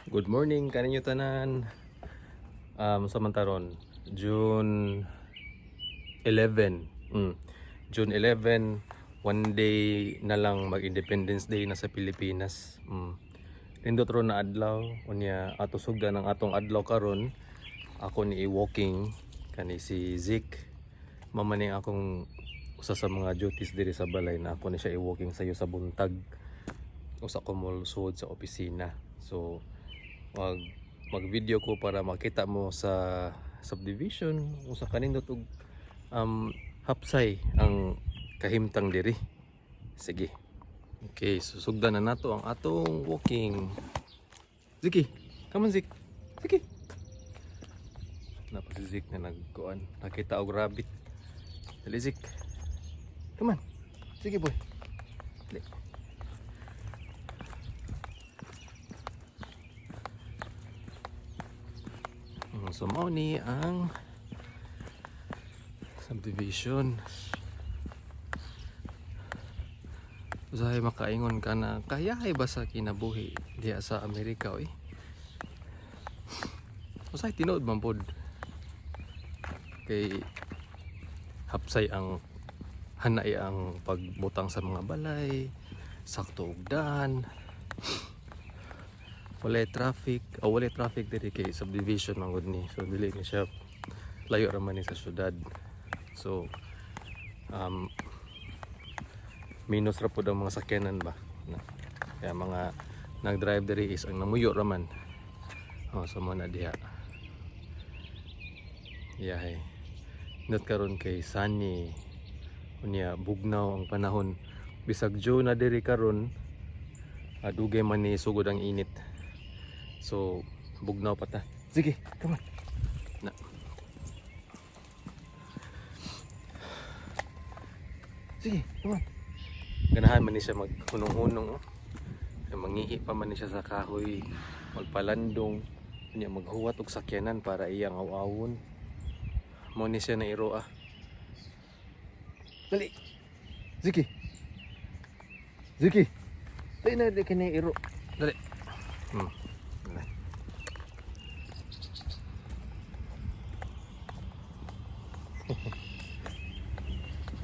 Good morning kaninyo tanan. Samantaron June 11. June 11, one day na lang mag-Independence Day na sa Pilipinas. Nindot ron na adlaw unya ato sugdan ang atong adlaw karon. Ako ni walking kani si Zik. Mamaning akong usa sa mga duties diri sa balay na ako ni siya i-walking sayo sa buntag. Usa ko molusod sa opisina. So mag-video ko para makita mo sa subdivision kung sa kanindot og hapsay ang kahimtang diri. Sige. Okay, susugdan na nato ang atong walking. Ziki, come on Zik. Ziki. Napa si Zik na nagkuan. Nakita og rabbit. Dali Zik. Come on. Sige boy. Dali. So mao ni ang subdivision. Usahay makaingon ka na kayahay ba sa kinabuhi diya sa Amerika oy. Usahay tinuod man pod kay hapsay ang hanay ang pagbutang sa mga balay, sakto og daan. Walay traffic diri kay subdivision man gud ni. So dili ni siya layo ra man ni sa syudad. So minus ra pud ang mga sakyanan ba. Kaya mga nag-drive diri is ang namuyo ra man. So mo na diha. Yahay. Not karon kay sunny. Unya bugnaw ang panahon. Bisag June na diri karon, dugay man ni sugod ang init. So, bugnaw pa ta. Sige, come on. Na. Sige, come on. Ganahan man ni siya maghunong-hunong. Mangihi pa man ni siya sa kahoy. Magpalandong. Niya maghuwat og sakyanan para iyang awawon. Mo ni siya na iro ah. Dali. Ziki. Ziki. Dali na di ka na iro. Dali.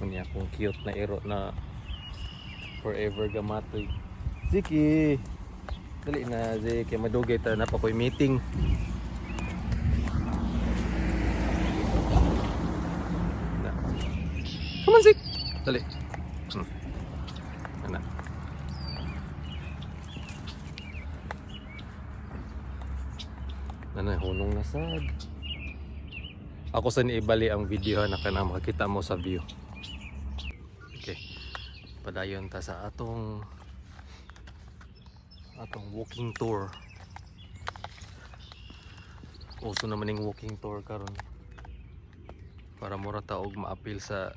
Kunya akong cute na iro na forever gamatoy. Ziki. Dali na Ziki, madugay ta na pa ko'y meeting. Na. Come on Zik. Dali. Ana. Nanay hunong na sad. Ako sa niibali ang video na kanang makita mo sa view. Okay. Padayon ta sa atong walking tour. Uso naman yung walking tour karon. Para mura ta og maapil sa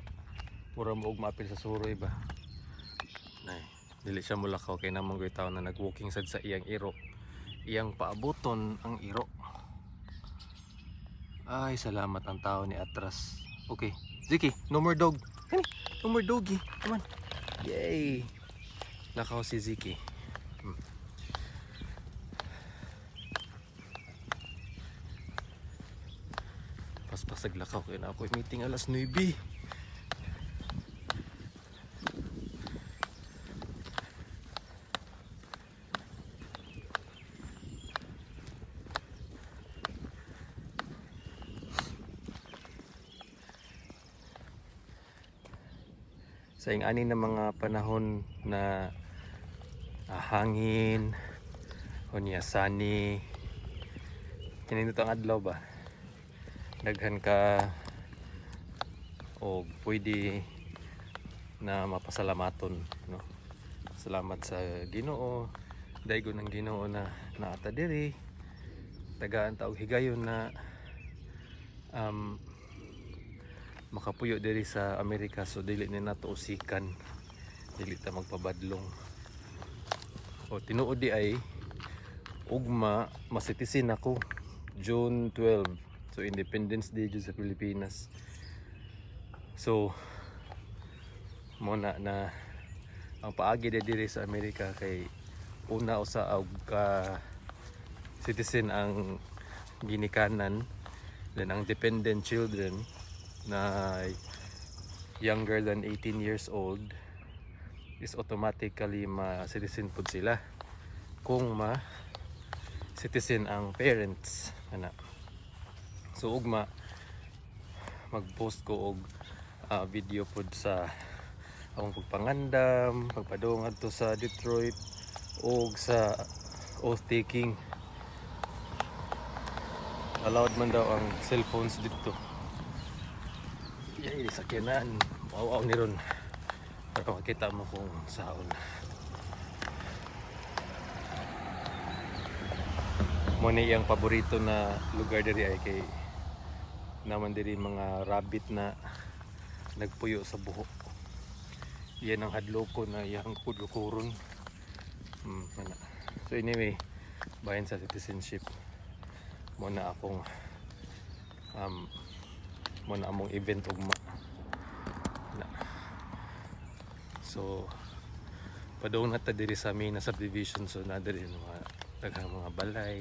suroy ba. Nay, dili siya mulakaw kay namang goy tawo na nag-walking sad sa iyang iro. Iyang paaboton ang iro. Ay, salamat ang tao ni atras. Okay, Ziki, no more dog. Kani, no more doggy. Come on. Yay. Lakaw si Ziki. Paspasag lakaw kaya na ako meeting alas 9. Sa ani na mga panahon na hangin o niya sunny kinindot ang adlaw ba daghan ka o pwede na mapasalamaton no? Salamat sa Ginoo, daygon ng Ginoo na naata diri, tagaan ta og higayon na makapuyo diri sa Amerika. So dili ni nato usikan, dili ta magpabadlong o tinuod di ay ugma masitisin ako June 12. So Independence Day dito sa Pilipinas. So muna na ang paagi diri sa Amerika kay una usa og citizen ang ginikanan, then ang dependent children na younger than 18 years old is automatically ma-citizen po sila kung ma-citizen ang parents ana. So ugma mag-post ko og video pod sa akong pagpangandam, pagpadungad to sa Detroit og sa oath taking. Allowed man daw ang cellphones dito. Yay, sakyanan. Wow, ni ron. Para makita mo kung saan. Muna yung paborito na lugar diri ay kay naman diri mga rabbit na nagpuyo sa buhok. Yan ang hadlok ko na yang kudukuron. So anyway, bahin sa citizenship muna akong muna among event ugma na. So padung na ta diri sa amin na subdivision, so na diri mga daghang mga balay.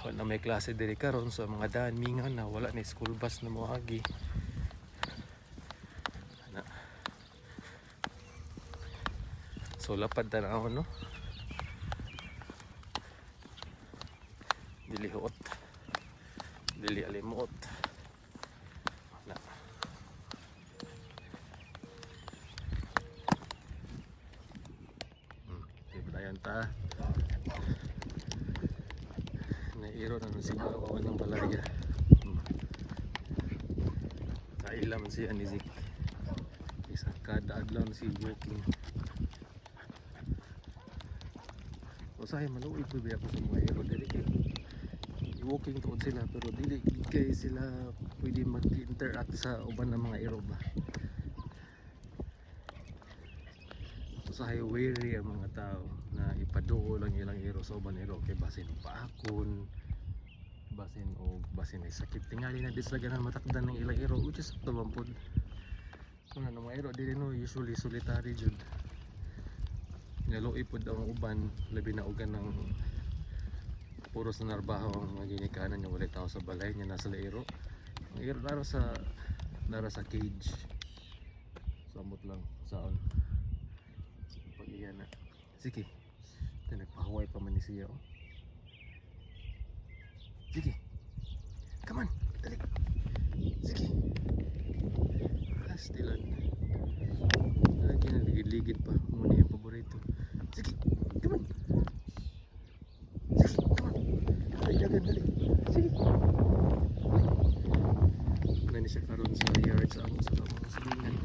Wala na may klase diri karon sa mga daan mingan na wala na school bus na moagi. So lapad ta na ako, no? Dili huot, dili alimuot na. Ayan ta. Nairo na nasigaw ako ng balarya. Kailam siya ni Zik. Isa kada adlaw si walking. Usahay maluwi po biya ko sa mga hero dili kay walking tuod sila pero dili kay sila pwede mag-interact sa uban ng mga hero ba. Usahay wary ang mga tao na ipaduo lang ilang hero sa uban hero kay basin paakon, basin ay sakit tingali na dislaganan matakdan ng ilang hero, which is tabampod. Kung ano mga hero dili no usually solitary jud. Naloy po daw ang uban, labi na ugan ng puro sa narbaho ang mga ginikanan niya, wala tao sa balay niya, nasa lairo. Ang iro nara sa cage. Samot lang saan. Pag iyan na. Sige. Ito nagpahuway pa man ni siya. Oh. Sige. Come on. Dali. Sige. Stilan. Lagi na ligid-ligid pa. Muna yung paborito. Sige, come on. Sige, come on. Ay, dagan, dali. Sige. Nani siya karon sa yard sa amo sa mga salingan.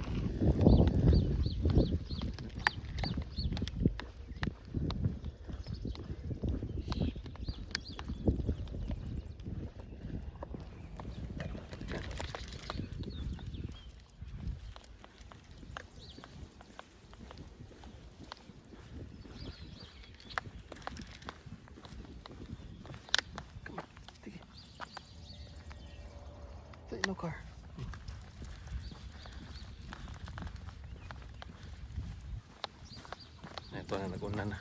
No car. Ito na nag-una na.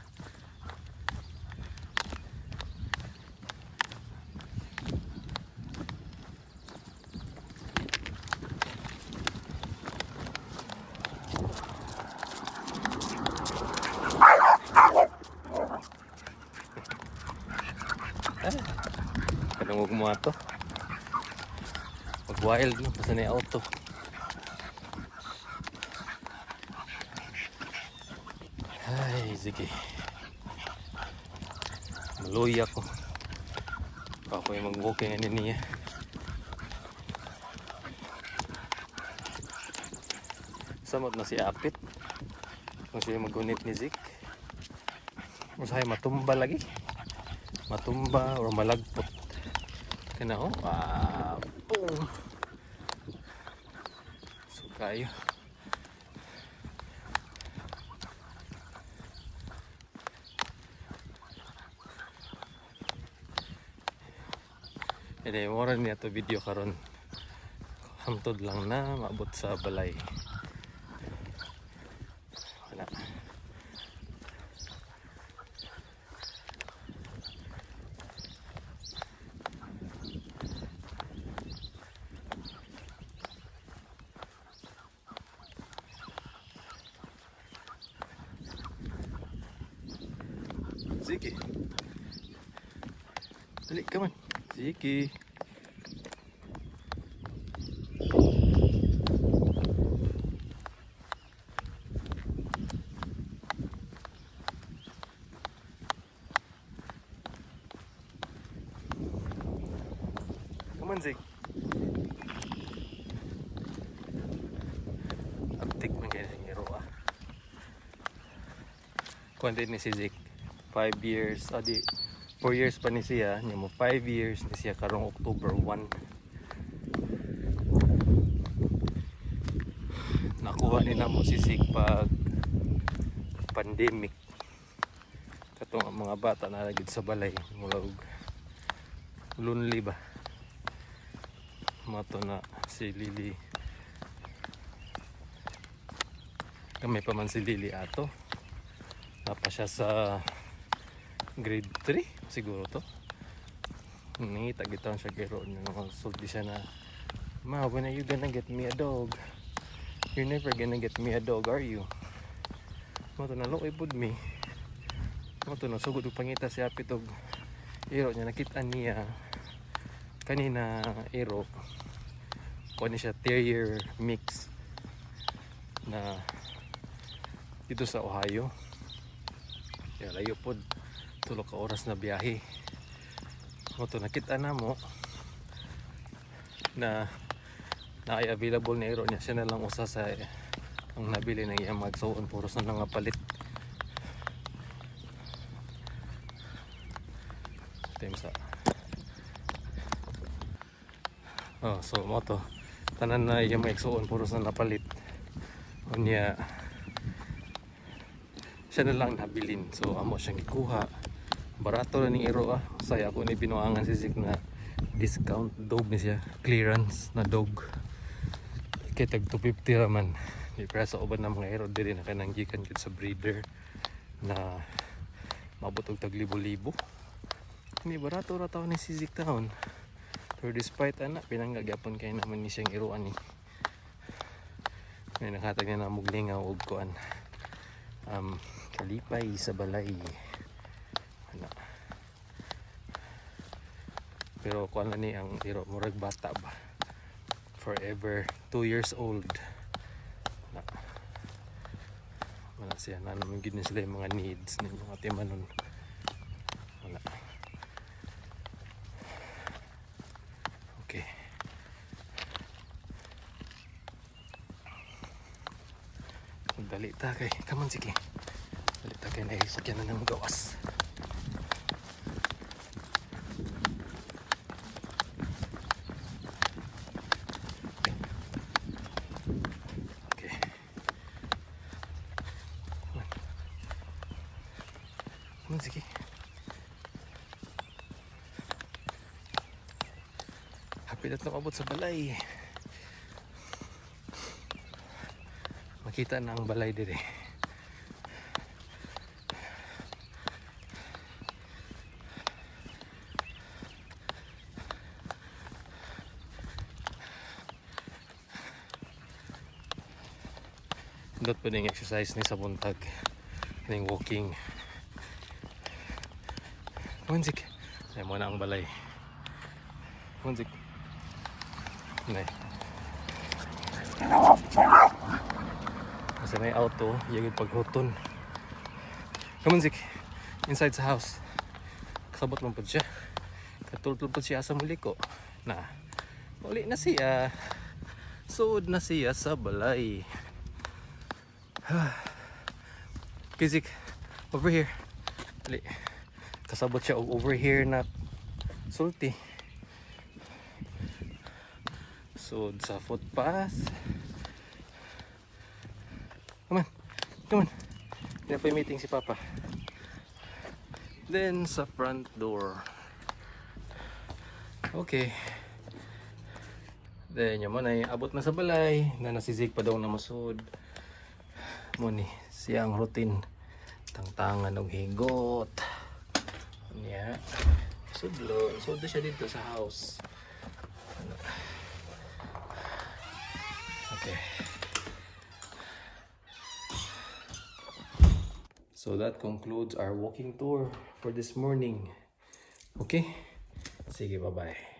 Kanungog mo ato. Wild no, basta na yung auto. Ay, sige. Maluya ko. Ako yung mag-walking na niya. Samot na si Apit. Kung siya mag-unit ni Zik. Masahay matumba lagi. Matumba o malagpot. Kaya na, oh. Boom. Kayo. Ede mo rin niya to video karon. Hantod lang na maabot sa balay. Wala. Ziki. Dali, come on. Ziki. Come on, Zik. Aptik man kayo sa ngiro ah. Kuwan din ni si Zik. 5 years. Adi, 4 years pa ni siya. Niya mo 5 years ni siya karong October 1. Nakuha ni na mo si Zik pag pandemic. Katong ang mga bata na lagid sa balay. Mula lonely ba? Mato na si Lily. Kamay pa man si Lily ato. Napa siya sa grade 3 siguro to. Nangita gitawon siya gero niya. Sulti siya na, "Ma, when are you gonna get me a dog? You're never gonna get me a dog, are you?" Mato na loy pud mi. Mato na sugod og pangita si apit og iro niya, nakita niya kanina iro. Kuha niya siya terrier mix na dito sa Ohio. Kaya layo pod, 3 ka oras na biyahe. Mato nakita na mo na ay available na iro niya. Siya na lang usa sa ang nabili na iyang magsuon, puros na lang nga palit. Sa so mo to tanan na iyang magsuon, puros na napalit. Unya siya na lang nabilin, so amo siyang gikuha. Barato na ni iro ah. Saya ako ni binuangan si Zik na discount dog ni siya, clearance na dog. Kaya tag 250 raman. Di para sa uban ng mga iro diri na kanang gikan gid sa breeder na mabutog tag libo-libo. Ni barato ra taon ni si Zik taon. Pero despite ana, pinanggagapon kay naman ni siyang iruan ni. May nakatag niya na muglingaw og kuan. Kalipay sa balay. Ano. Pero kuan na ni ang iro, murag bata ba. Forever 2 years old. Wala siya na naman gid sila yung mga needs ni mga timanon. Wala. Okay. Dali ta kay, come on, sige. Dali ta kay na sakyan na ng gawas. Okay. Come on, sige. Happy na abot sa balay. Makita na ang balay dire. Dot po ning exercise ni sa buntag. Ning walking. Munzik. Ay mo na ang balay. Munzik. Nay. Kasi may auto, yung paghuton. Come on, Zik. Inside sa house. Kasabot mo po siya. Katultul po siya sa muliko. Na, uli na siya. Suod na siya sa balay. Okay, Zik. Over here. Uli. Kasabot siya over here na sulti. Suod sa footpath. Come on, come on. Hindi pa yung meeting si Papa. Then sa front door. Okay. Then yung mo na abot na sa balay. Na nasisig pa daw na masud. Muni, siya ang routine. Tangtangan ng higot. Niya. Sudlo. Sudlo siya dito sa house. Okay. So that concludes our walking tour for this morning. Okay? Sige, bye-bye.